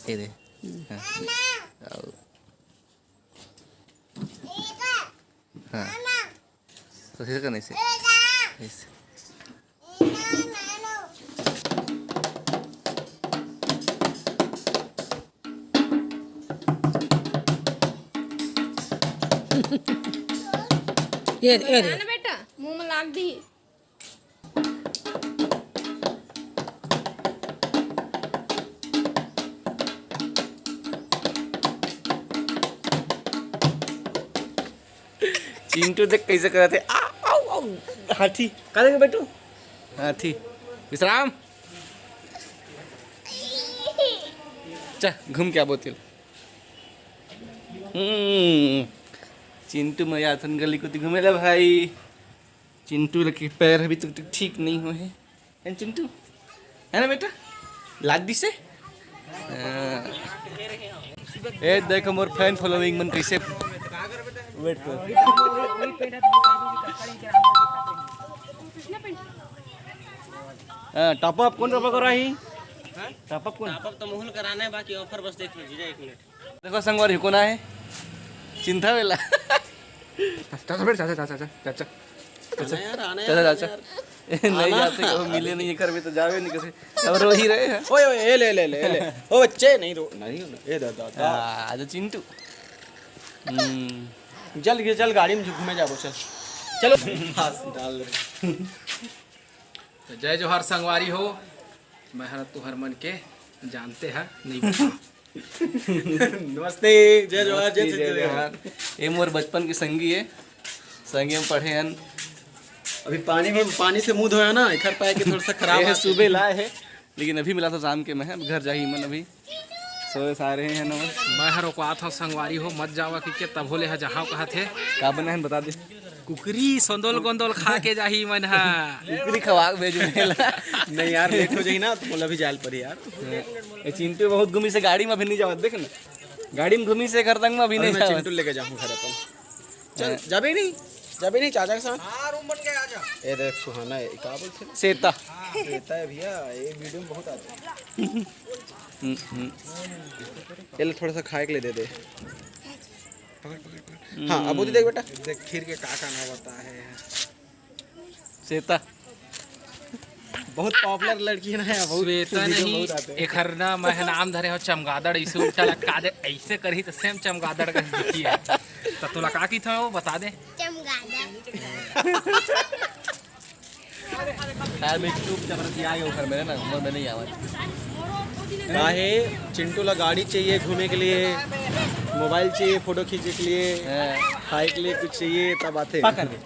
ये दे। हाँ हाँ तो ऐसे करने से ऐसे। ये ना बेटा मुंह में लाग दी। चिंटू देख कैसे कर रहे थे। हाथी कहाँ देखे बैठू हाथी विश्राम चा घूम क्या बोतल। चिंटू मैं याथन गली को घूमे ला भाई। चिंटू के पैर अभी तक ठीक नहीं हुए हैं चिंटू है ना बेटा लाग दी से। ए देखो मोर फैन फॉलोइंग मन कैसे वेट कर। टॉप अप कौन टॉप अप करा ही टॉप अप कौन। टॉप अप तो मोहन कराना है, बाकी ऑफर बस देख लीजिए 1 मिनट। देखो संगवारी कौन है चिंता वेला। चाचा बैठ चाचा चाचा चाचा चाचा चाचा नहीं जाते कहो मिले नहीं घर में तो जावे नहीं कैसे अब रो ही रहे हैं। ओए ओए ए ले ले ले ले ओ बच्चे नहीं रो नहीं ए दादा आज चिंटू चल गाड़ी में घूमे जाबो चल चलो डाल तो जय जोहार संगवारी हो। मैं हर तू हर मन के जानते हैं नहीं। नमस्ते जय जोहार जय जोहार। ये मोर बचपन की संगी है संगी में पढ़े हैं। अभी पानी से मुंह धोया ना इधर पाए कि थोड़ा सा खराब है सुबह लाए है लेकिन अभी मिला था शाम के। मैं घर जा ही मन अभी सोए सारे हैं ना। मैं हर को आता संगवारी हो मत जावा कि तब होले है जहाँ कहा थे का बना है बता दे। कुकरी संदोल गोंदोल खा के जाही मन है। कुकरी खवा भेज नहीं यार लेट हो जाई ना तो बोला भी जाल पर यार। ये चिंटू बहुत घूमी से गाड़ी में भी नहीं जावत देख ना गाड़ी में घूमी से घर तक में अभी नहीं मैं जावत। चिंटू लेके जाऊं घर अपन चल जाबे नहीं चाचा के साथ। हां रूम बन के आ जा। ए देख सुहाना है का बोलते हैं सेता देता है भैया ये वीडियो में बहुत आते हैं। चल थोड़ा सा खाए के लिए दे दे। हाँ अब वो देख बेटा देख खीर के काका ना बता है सेता बहुत पॉपुलर लड़की है ना बहुत श्वेता नहीं एक हर ना मैं नाम धरे हो चमगादड़ ऐसे उल्टा लटका दे ऐसे करी तो सेम चमगादड़ का दिखी है तो तू लगा की था वो बता दे यार मैं चुप जबरदस्ती आ गया घर में ना उम्र में नहीं आवा। काहे चिंटू ला गाड़ी चाहिए घूमने के लिए मोबाइल चाहिए फोटो खींचने के लिए खाए के लिए कुछ चाहिए तब आते पकड़ दे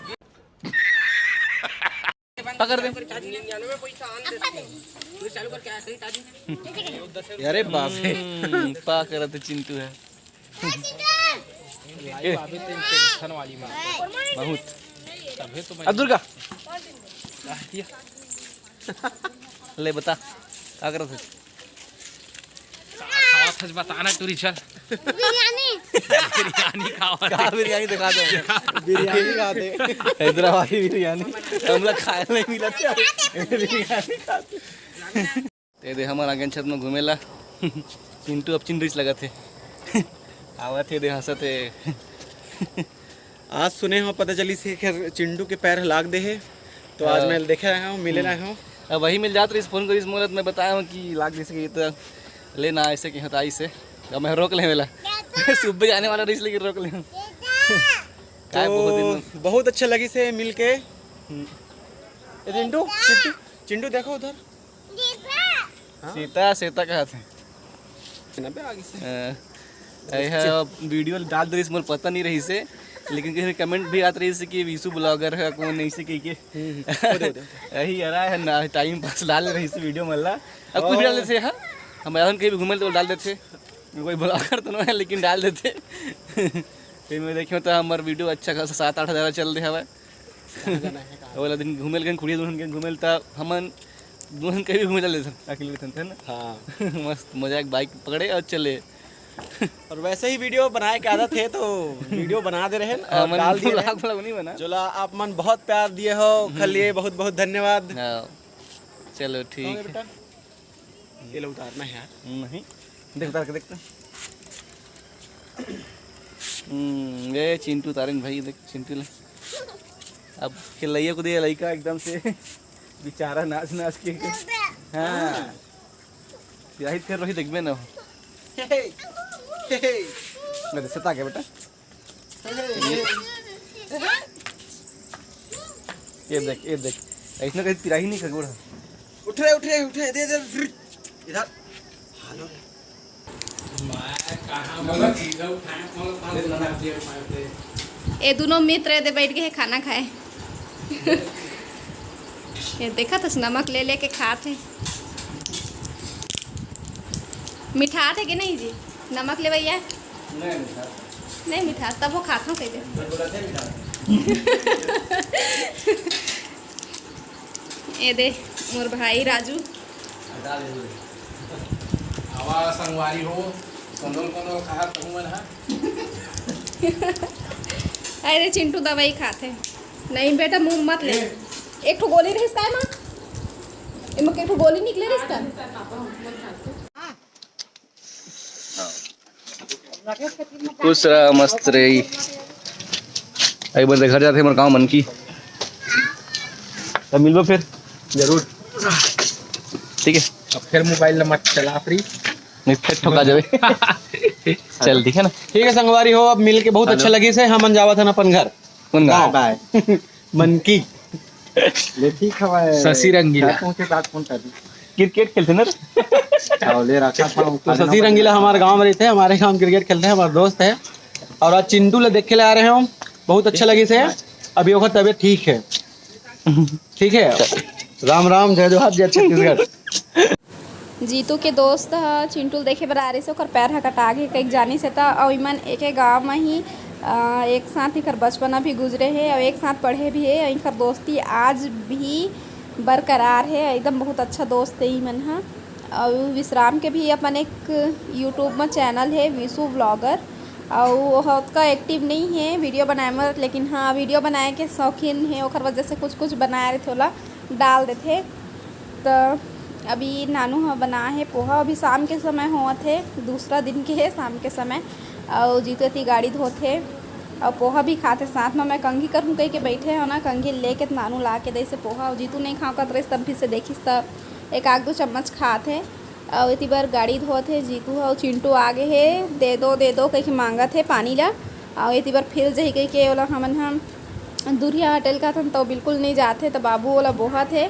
पकड़ दे। अरे बाप रे पा कर तो चिंटू है टेंशन वाली बहुत। तभी तो अब दुर्गा ले बता क्या कर रहे थे। खावा बताना टूरी चल बिरयानी खावा क्या बिरयानी दिखा दो। बिरयानी खाते हैदराबादी बिरयानी हम लोग खाए नहीं मिला था बिरयानी खाते। दे हमारा आगे छत में घूमेला चिंटू अब चिंटूच लगा थे आवा थे दे हंसा थे। आज सुने हो पता चली से चिंटू के पैर लाग दे है तो आज मैं देखे रहा हूँ मिले रहा हूँ। अब वही मिल जाते इस फोन को इस मुहूर्त में बताया हूँ कि लाग जैसे तो लेना ऐसे कि हताई से अब मैं रोक ले मेला सुबह जाने वाला रही इसलिए रोक ले। तो बहुत अच्छा लगी से मिल के। चिंटू चिंटू देखो उधर सीता सीता कहा थे वीडियो डाल दे मुझे पता नहीं रही से लेकिन किसी कमेंट भी आते रही से कि विशु ब्लॉगर है कौन नहीं से कही यही आ रहा है ना टाइम पास डाल रही से वीडियो मल्ला अब कुछ भी डाल देते। हाँ हम यहाँ कहीं भी घूमे तो डाल देते कोई ब्लॉगर तो नहीं है लेकिन डाल देते। फिर मैं देखियो तो हमारा वीडियो अच्छा खासा 7-8 हज़ार चल रहा है। वाला दिन घूमे लेकिन खुड़िया दुल्हन के घूमे तो हमन दुल्हन कहीं भी घूमे चल देते अकेले थे ना। हाँ मस्त मजा एक बाइक पकड़े और चले। और वैसे ही वीडियो बनाए के आदत है तो वीडियो बना दे रहे हैं डाल दिए नहीं बना जो आप मन बहुत प्यार दिए हो कल लिए बहुत बहुत धन्यवाद। चलो ठीक है बेटा ये लो उतारना है यार नहीं देख उतार के देखते। ये चिंटू तारिन भाई देख चिंटू ले अब खिलैया को दिया लड़का एकदम से बेचारा नाच नाच के। हाँ यही फिर रही देखबे ना सता के बेटा ये देख ऐसा कहीं पिराही नहीं खगोड़। उठ रहे दे इधर। हेलो ये दोनों मित्र दे बैठ गए खाना खाए। ये देखा तो नमक ले लेके खाते। मिठा थे कि नहीं जी? नमक ले भैया नहीं मिठा तब वो खाता हूँ कैसे। ये दे मोर भाई राजू आवा संगवारी हो सोनल कोनो खा तुमन हा। अरे चिंटू दवाई खाते नहीं बेटा मुंह मत ले। एक ठो गोली रही है माँ इमक एक ठो गोली निकले रिश्ता। खुश रहा मस्त रही। एक बार घर जाते हमारे गाँव मन की तब मिलो फिर जरूर ठीक है। अब फिर मोबाइल मत चला फ्री नहीं फिर ठोका जावे। चल ठीक है ना। ठीक है संगवारी हो अब मिल के बहुत अच्छा लगी से हम जावा था अपन घर कौन गाँव बाय मन की ले ठीक है। शशि रंगीला पहुंचे बात फोन कर क्रिकेट खेलते ना ले रखा था तो शशि रंगीला हमारे गांव में रहते हैं। हमारे गांव क्रिकेट खेलते हैं हमारे दोस्त है और आज चिंटू ले देख के ले आ रहे हैं हम। बहुत अच्छा लगी से अभी ओकर तबीयत ठीक है। ठीक है राम राम जय जोहार जय छत्तीसगढ़। जीतू के दोस्त ह चिंटू देखे बर आ रही से ओकर पैर ह कटा के कई जानी से था और इमन एक गाँव में ही एक साथ इकर बचपना भी गुजरे है और एक साथ पढ़े भी है। इनकर दोस्ती आज भी बरकरार है एकदम बहुत अच्छा दोस्त है इमन हा। और विश्राम के भी अपन एक यूट्यूब में चैनल है विशु व्लॉगर और वो का एक्टिव नहीं है वीडियो बनाए में लेकिन हाँ वीडियो बनाए के शौकीन है ओकर वजह से कुछ बनाए रहे थोड़ा डाल देते। तो अभी नानू हाँ बना है पोहा अभी शाम के समय हुआ थे दूसरा दिन के है शाम के समय और जीतो थी गाड़ी धोते और पोहा भी खाते साथ में। मैं कंघी करूँ कहीं के बैठे हो ना कंघी लेके नानू ला के दे से पोहा और जीतू नहीं खाओ कर रहे तब भी से देखिस तब एक आध 2 चम्मच खाते और इतनी बार गाड़ी धोते जीतू और चिंटू आगे है दे दो कहीं मांगा थे पानी ला और इतनी बार फिर जही कहीं के बोला हम दूरिया होटल का था तो बिल्कुल नहीं जाते तो बाबू वाला बोहा थे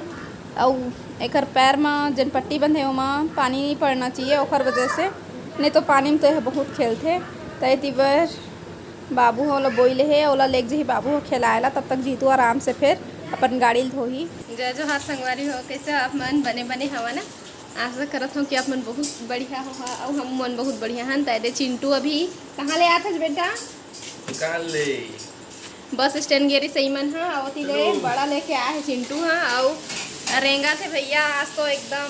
और एक पैर में जन पट्टी बंधे वहाँ पानी नहीं पड़ना चाहिए ओकर वजह से नहीं तो पानी में तो यह बहुत खेलते तो इतनी बार बाबू वाला बोले है ओला लेक जही बाबू खिलाएला तब तक जीतू आराम से फिर अपन गाड़ी धोही। जय जोहार संगवारी हो कैसे आप मन बने हवा ना। आशा करत हूँ कि आप मन बहुत बढ़िया हो और हम मन बहुत बढ़िया हैं। तैदे चिंटू अभी कहाँ ले आते बेटा दुकान ले बस स्टैंड गेरी सही मन हाँ और ले बड़ा लेके आए है चिंटू हाँ और रेंगा थे भैया आज तो एकदम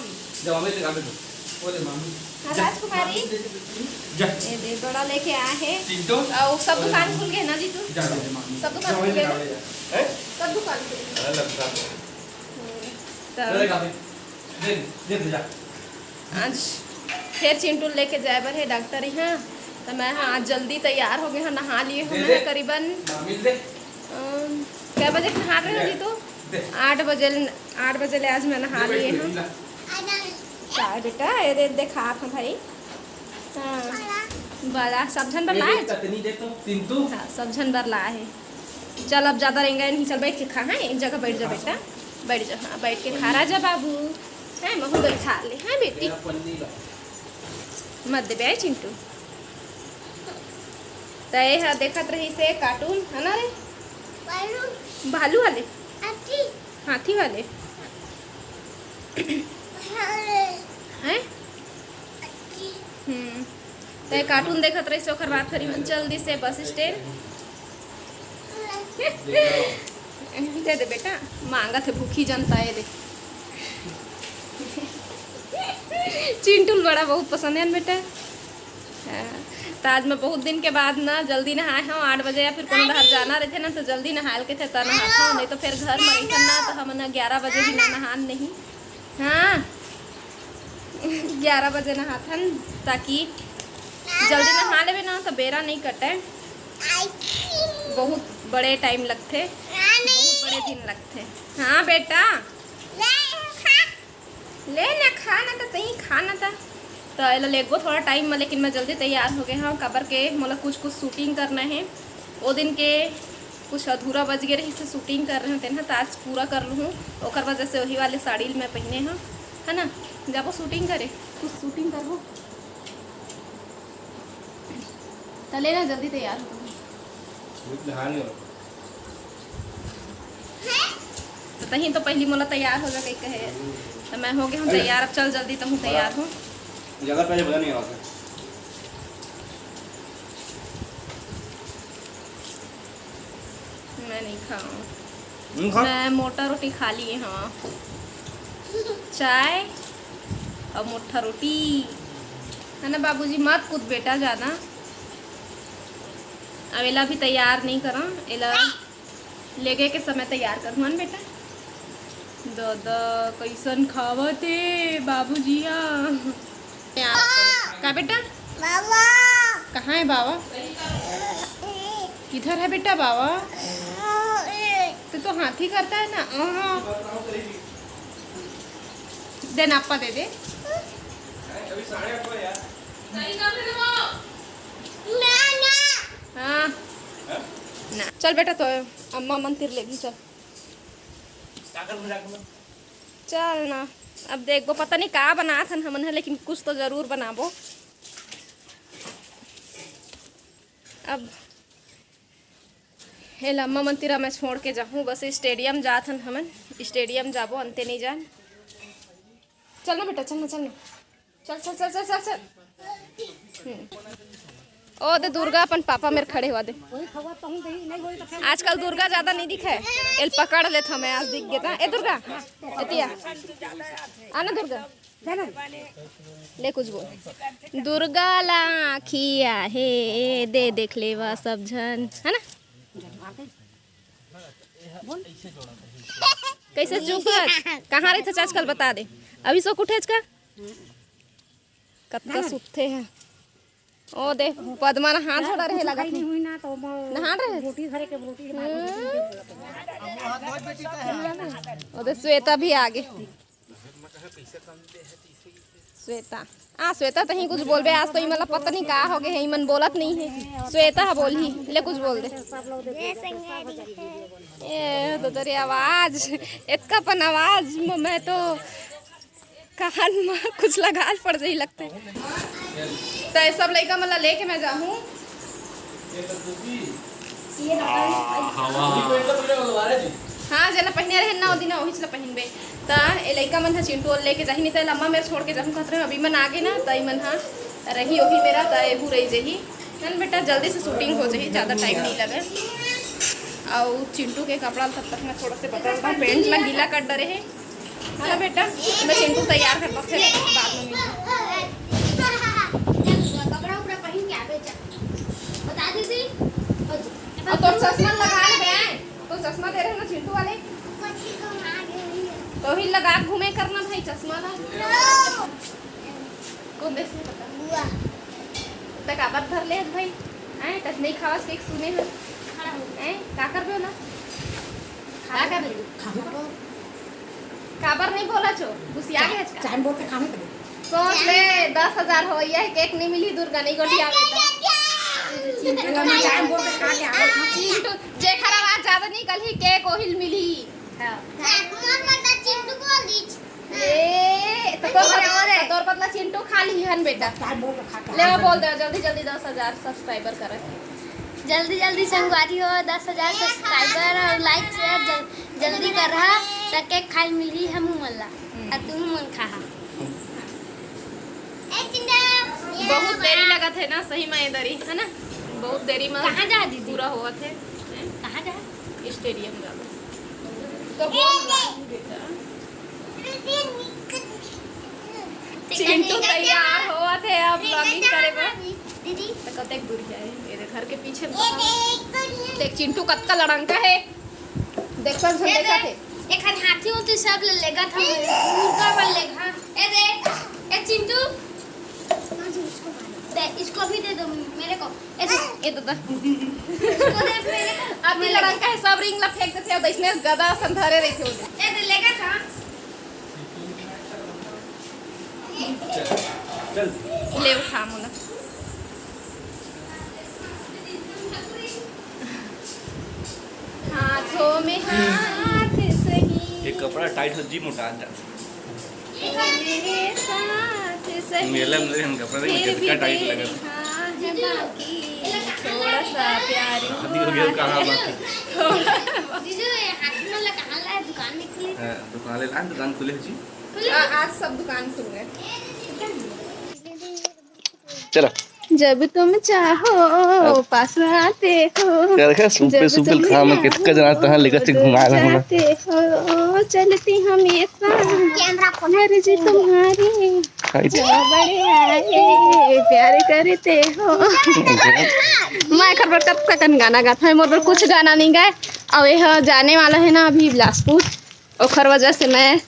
राजकुमारी ये दे बड़ा लेके आए हैं और सब दुकान खुल गए ना जीतू सब दुकान खुल गए ना सब दुकान खुल गए। आज फिर चिंटू लेके जाए बर है डॉक्टर यहाँ तो मैं हाँ आज जल्दी तैयार हो गए हाँ नहा लिए हो मैं करीबन क्या बजे नहा रहे हो जीतू 8 बजे ले आज मैं नहा लिए हूँ। क्या बेटा ये देखा आप भाई हाँ बड़ा सब झन बर लाए हाँ सब झन बर लाए है। चल अब ज़्यादा रहेंगे नहीं चल बैठ के खा है एक जगह बैठ जा बेटा बैठ जा हाँ बैठ के खा रहा जा बाबू है महू बैठा ले हैं बेटी मत दे चिंटू तो ये देखत रही से कार्टून है ना रे भालू वाले हाथी वाले हैं तो कार्टून देखत रही से ओकर बाद फिर हम जल्दी से बस स्टैंड दे दे बेटा मांगा थे भूखी जनता है दे चिंटू बड़ा बहुत पसंद है बेटा। तो आज मैं बहुत दिन के बाद ना जल्दी नहाए हूँ 8 बजे या फिर कोनो बाहर जाना रहते ना तो जल्दी नहाल के थे तो नहाता हूँ नहीं तो फिर घर में रहता ना तो हम 11 बजे भी ना नहान नहीं। हाँ 11 बजे नहाथन ताकि जल्दी नहा लेवे ना तो बेरा नहीं कटे। बहुत बड़े टाइम लगते, बहुत बड़े दिन लगते। हाँ बेटा ले ना खाना तो तही खाना था तो एला लेगो थोड़ा टाइम में, लेकिन मैं जल्दी तैयार हो गए हाँ काबर के मतलब कुछ शूटिंग करना है। वो दिन के कुछ अधूरा बज गए रही से शूटिंग कर रहे हैं तेना तो आज पूरा कर लूँ। और वजह से वही वाले साड़ी मैं पहने हाँ है ना, जाबो शूटिंग करे कुछ शूटिंग करबो तो लेना जल्दी तैयार हो। तो तही तो पहली मोला तैयार हो जाए कहे तो मैं हो गया हूँ तैयार। अब चल जल्दी तो हूँ तैयार हूँ। ज़्यादा पहले बता नहीं आता। मैं नहीं खाऊँ, मैं मोटा रोटी खा ली। हाँ चाय और मोटा रोटी है ना। बाबूजी मत कूद बेटा ज़्यादा। अब एला भी तैयार नहीं करा, एला लेगे के समय तैयार करूँ ना बेटा। दादा कैसन खावते बाबूजी का बेटा। कहाँ है बाबा? किधर है बेटा बाबा? तो हाथी करता है ना। दे नापा दे दे। हाँ ना चल बेटा तो अम्मा मंदिर लेगी चल चल ना। अब देखो पता नहीं का बना था हमन है, लेकिन कुछ तो जरूर बनाबो। अब हेल अम्मा मंदिर मैं छोड़ के जाऊँ, बस स्टेडियम जात हन हमन। स्टेडियम जाबो अंते नहीं जान। चल ना बेटा चल ना चल ना चल चल चल चल चल चल। ओ दे दुर्गा अपन पापा मेरे खड़े हुआ दे। आजकल दुर्गा ज्यादा नहीं दिखा है, एल पकड़ ले था मैं आज दिख गया था। ए दुर्गा एतिया आना दुर्गा ले कुछ बोल। दुर्गा लाखिया हे दे देख लेवा सब जन है ना। कैसे चुप कहाँ रहे थे आजकल बता दे। अभी सो उठेज का कत्ता सुते हैं। ओ दे पद्मा नहा थोड़ा रहे लगा नहा रहे। ओ दे श्वेता भी आगे। श्वेता श्वेता तो ही कुछ बोल बे। आज तो मतलब पता नहीं का हो गए है, मन बोलत नहीं है। श्वेता बोल ही ले कुछ बोल दे। ए तो तेरी आवाज इतना पन आवाज मैं तो कान में कुछ लगा पड़ जाही लगता है। तो ये सब लड़का मतलब लेके मैं जाऊँ। हाँ जना पहने रहे ना दिन वही चला पहनबे तो ये लड़का मन चिंटू लेके जाही। नहीं तो अम्मा मेरे छोड़ के जाऊँ कहते अभी मन आगे ना तो मन हाँ रही वही मेरा तो रही जही है बेटा। जल्दी से शूटिंग हो जाए, ज़्यादा टाइम नहीं लगे। और चिंटू के कपड़ा तब तक मैं थोड़ा से बता पेंट ला गीला कर डरे है ना बेटा। मैं चिंटू तैयार करता फिर बाद में और तो चश्मा लगा ले तो चश्मा दे रहे ना चिंटू वाले तो ही लगा घूमे करना भाई चश्मा ना कौन देश में पता तक आबाद भर ले भाई हैं तक नहीं खावास केक सुने हैं का कर बे ना का कर काबर नहीं बोला छो गुस्सा गए टाइम बोल के खाने के सोच ले 10,000 हो ये केक नहीं मिली दुर्गा नहीं गोटी आवे तो टाइम बोल के खा के आवे जे खराब आज ज्यादा नहीं कल ही केक ओहिल मिली। हां मन मत चिंटू बोल दी ए तो तोर बदला चिंटू खा ली हन बेटा। टाइम बोल के खा के ले बोल दे जल्दी जल्दी 10,000 सब्सक्राइबर करे जल्दी जल्दी संगवारी हो 10,000 सब्सक्राइबर और लाइक शेयर जल्दी कर रहा तो केक खाई मिली हम मल्ला और तुम मन खा। बहुत देरी लगा थे ना सही में देरी है ना बहुत देरी में कहाँ जा दीदी पूरा हुआ थे। कहाँ जा स्टेडियम जा तो बोल बेटा चिंटू तैयार हुआ थे अब ब्लॉगिंग करे बा दीदी तो कते दूर जाए मेरे घर के पीछे देख चिंटू कत्ता लड़ंका है देख सब देखा थे एक हाथी होती सब लेगा था उनका बल लेगा ए देख ए चिंटू इसको भी दे दो मेरे को ये तो इसको दे मेरे को अभी लड़का है सब रिंग ला फेंकते थे और इसने गदा संधरे रही थे ए दे लेगा था ले उठा मुना हाथों में हाथ सही ये कपड़ा टाइट हो जी मोटा जा मेरे साथ सही मेला में हम कपड़ा फिर भी कितना टाइट लगा देखा है बाकी थोड़ा सा प्यार शादी हो गया कहाँ बाकी जीजू हाथ में लगा कहाँ लाया दुकान में खुली दुकान ले लान दुकान खुले जी आज सब दुकान खुल गए चलो जब तुम चाहो पास आते हो कर सुपे सुपे खाम कितना जना तहां लेकर से घुमा रहा हूं जाते हो चलती हमेशा कैमरा घर जी तुम्हारी जो बड़े आए प्यार करते हो मैं खबर कब तक गाना गाता है मोर कुछ गाना नहीं गाए और यह जाने वाला है ना अभी बिलासपुर ओखर वजह से मैं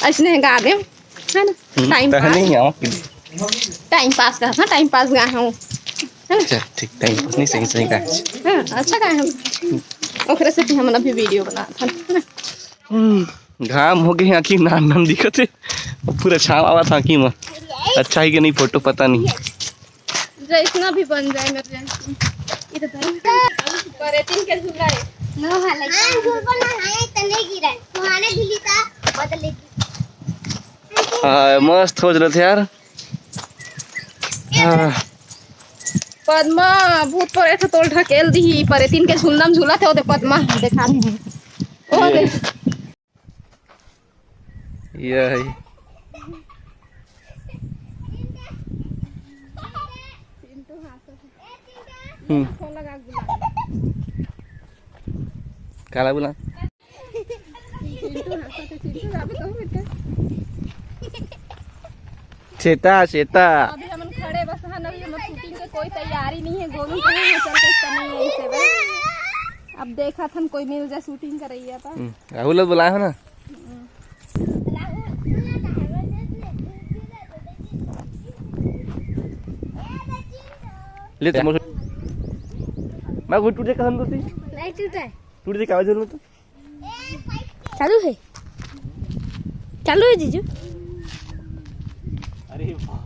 ऐसे गा दे है ना टाइम पास का हाँ टाइम पास गा हूँ अच्छा ठीक टाइम पास नहीं सही सही का हाँ अच्छा गाए हम ओकरे से भी हम अभी वीडियो बना था घाम हो गए आँखी नाम नाम दिखत है पूरा छाव आवा था आँखी में अच्छा है कि नहीं फोटो पता नहीं जैसना भी बन जाए मेरे जैसे इधर परेतिन के झुलाए नो हाले झूल पर ना है तने गिरा सुहाने ढीली था बदलेगी मस्त हो रहे थे यार पद्मा भूत परे थे तोल ढकेल दी परेतिन के झुलना में झूला थे ओदे पद्मा देखा ओ देख यही काला बोला चेता चेता अभी हम खड़े बस हाँ अभी हम शूटिंग के कोई तैयारी नहीं है गोलू कहीं है चल के नहीं है इसे बस अब देखा था कोई मिल जाए शूटिंग कर रही है पर राहुल बुलाया हो ना ले तो मैं वो टूटे कहां तो थी नहीं टूटा है टूट दे कागज में तो चालू है जीजू अरे वाह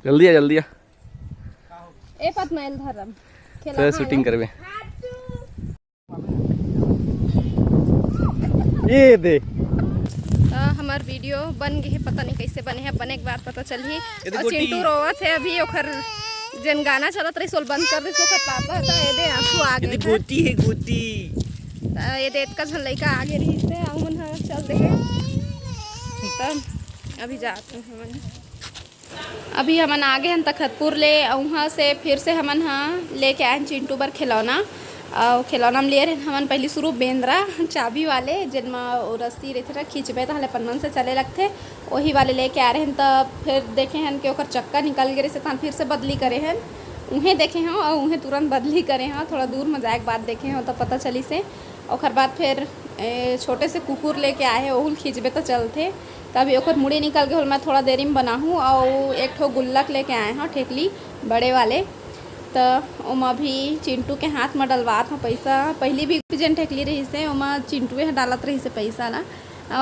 जल्दी आ ए पद्मा धरम तो शूटिंग करबे ये दे हमार वीडियो बन गई है पता नहीं कैसे बने हैं बने के बाद पता चली और चिंटू रोवत है अभी ओखर जन गाना चलत रही सोल बंद कर रही सोखर पापा था ये दे आंसू आ गए गोटी है गोटी ये दे का झन लइका आगे रही से आउन चल देखे तब अभी जाते हैं हमन अभी हमन आगे हम तखतपुर ले वहाँ से फिर से हमन हाँ लेके आए चिंटू बर खिलौना और खिलौना में लिए रहे हमन पहली शुरू बेंद्रा चाबी वाले जिनमें रस्सी रहते रहे खींचबे तो हले पन्नन से चले लगते वही वाले लेके आ रहे हैं तब फिर देखे हैं कि ओकर चक्का निकल गए से तहन फिर से बदली करे हैं उन्हें देखे हैं और उन्हें तुरंत बदली करे हैं थोड़ा दूर में जाए के बाद देखे हैं तो पता चली से और बाद फिर छोटे से कुकुर लेके आए हैं ओहुल खींचबे तो चलते तभी ओकर मुड़ी निकल गए मैं थोड़ा देरी में बनाऊँ और एक ठो गुल्लक लेके आए हैं ठेकली बड़े वाले तो ओमा भी चिंटू के हाथ में डलवात हूँ पैसा पहली भी जन ठेकली रही से ओमा चिंटुए डालत रही से पैसा ला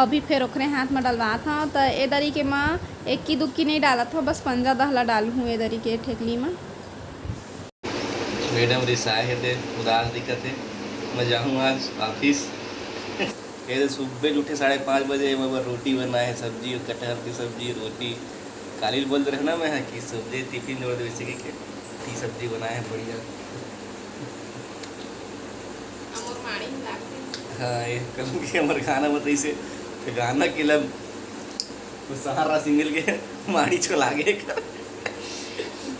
अभी फिर ओकरे हाथ में डलवात हूँ तो ए दरी के माँ इक्की दुक्की नहीं डालत हूँ बस 15-10 डालू हूँ ए दरी के ठेकली में मैडम रिसाए है थे उदास दिक्कत है मैं जाऊँ आज ऑफिस ये सुबह उठे 5:30 बजे रोटी बनाए है सब्जी कटहल की सब्जी रोटी काली बोल रहे ना मैं कि सब्जी टिफिन जोड़ दे वैसे की सब्जी बनाए है बढ़िया हाँ ये कल के हमारे गाना बताई से तो गाना के लब तो सहारा सिंगल के माड़ी चला गए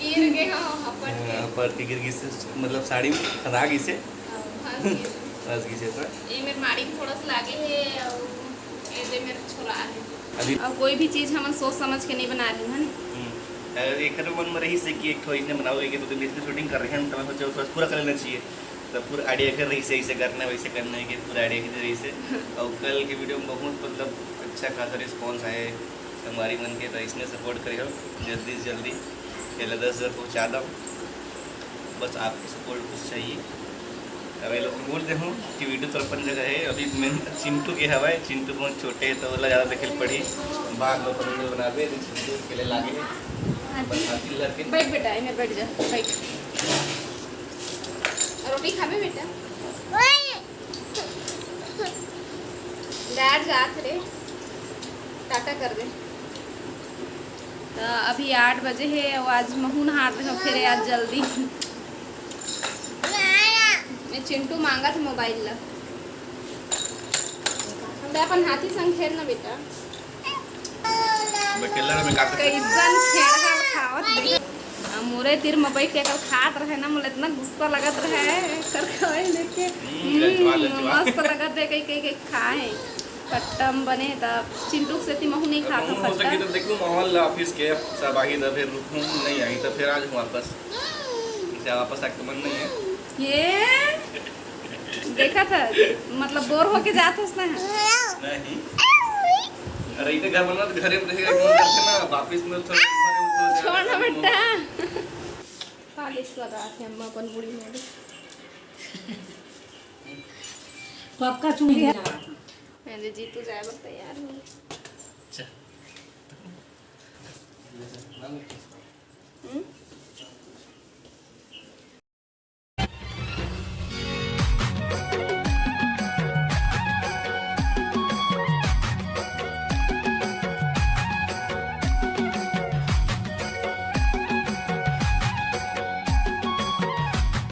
गिर गए हो अपन पर गिर गई से मतलब साड़ी खदा गई से फंस गए फंस गई से तो ये मेरे माड़ी में थोड़ा सा लागे है और ये दे मेरे छोरा है अभी और कोई भी चीज़ हम सोच समझ के नहीं बना रही हूँ एक मन में रही से कि एक ठो इसने बनाओगे कि तो दिन इसमें शूटिंग कर रहे हैं तो मैं सोचा उसको पूरा कर लेना चाहिए तो पूरा आइडिया कर रही से ऐसे करना वैसे करना है कि पूरा आइडिया कर रही से और कल की वीडियो में बहुत मतलब अच्छा खासा रिस्पॉन्स आए हमारी मन के तो इसने सपोर्ट करे हो जल्दी से जल्दी पहले 10,000 पहुँचा दो बस आपको सपोर्ट कुछ चाहिए अब ये लोग बोलते हूँ कि वीडियो तो अपन जगह है अभी मैं चिंटू के हवा है चिंटू बहुत छोटे है तो वाला ज़्यादा देखे पड़ी बाद में अपन वीडियो बना दे चिंटू के लिए लागे लड़के बैठ बेटा इधर बैठ जा बैठ रोटी खावे बेटा डैड जात रे टाटा कर दे तो अभी 8 बजे है और आज महू नहाट रहे फिर आज जल्दी मैं चिंटू मांगा था मोबाइल ला हम अपन हाथी संग खेलना बेटा कैसन खेड़ा खावत देख मोरे तीर में बैठ के कर खात रहे ना मुझे इतना गुस्सा लगत रहे कर खाए लेके मस्त लगत है कई खाए पट्टम बने तब चिंटू से ती महू नहीं खाता हो सके तो देखो माहौल ऑफिस के सब आगे तो फिर रुकूं नहीं आई तो फिर आज वापस इसे वापस आके मन नहीं है ये देखा था मतलब बोर होके जाते उसने नहीं अरे इधर घर बनना तो घर में रहेगा कौन करके ना वापस में थोड़ा छोड़ना बेटा पालिश लगा थे अम्मा अपन बुढ़ी में पक्का चूड़ी है मैंने जीतू जाए बस तैयार हूँ अच्छा